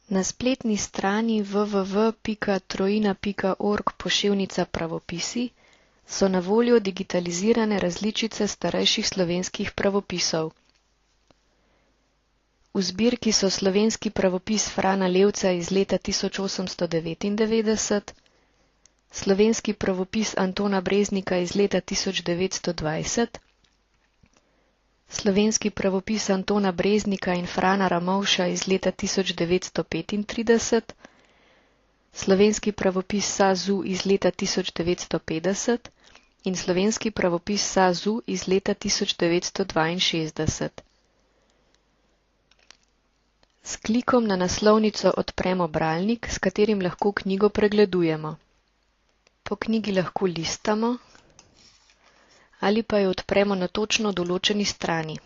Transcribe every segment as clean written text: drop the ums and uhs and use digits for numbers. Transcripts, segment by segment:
Na spletni strani www.trojina.org/pravopisi so na voljo digitalizirane različice starejših slovenskih pravopisov. V zbirki so slovenski pravopis Frana Levca iz leta 1899, slovenski pravopis Antona Breznika iz leta 1920, slovenski pravopis Antona Breznika in Frana Ramovša iz leta 1935, slovenski pravopis SAZU iz leta 1950 in slovenski pravopis SAZU iz leta 1962. S klikom na naslovnico odpremo bralnik, s katerim lahko knjigo pregledujemo. Po knjigi lahko listamo ali pa jo odpremo na točno določeni strani.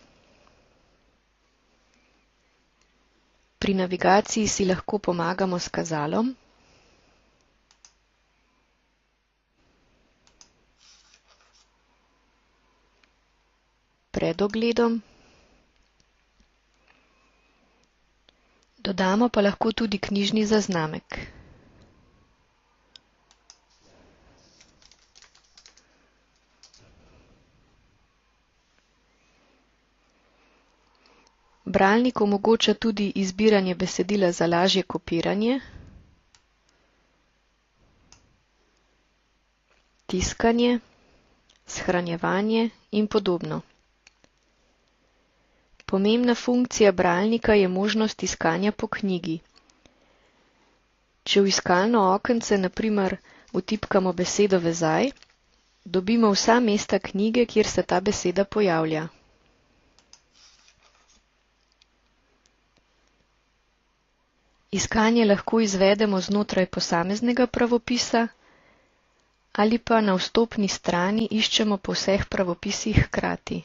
Pri navigaciji si lahko pomagamo s kazalom. Predogledom. Dodamo pa lahko tudi knjižni zaznamek. Bralnik omogoča tudi izbiranje besedila za lažje kopiranje, tiskanje, shranjevanje in podobno. Pomembna funkcija bralnika je možnost iskanja po knjigi. Če v iskalno okence na primer vtipkamo besedo vezaj, dobimo vsa mesta knjige, kjer se ta beseda pojavlja. Iskanje lahko izvedemo znotraj posameznega pravopisa ali pa na vstopni strani iščemo po vseh pravopisih hkrati.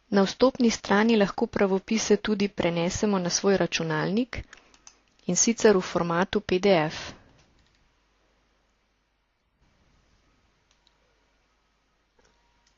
Na vstopni strani lahko pravopise tudi prenesemo na svoj računalnik, in sicer v formatu PDF.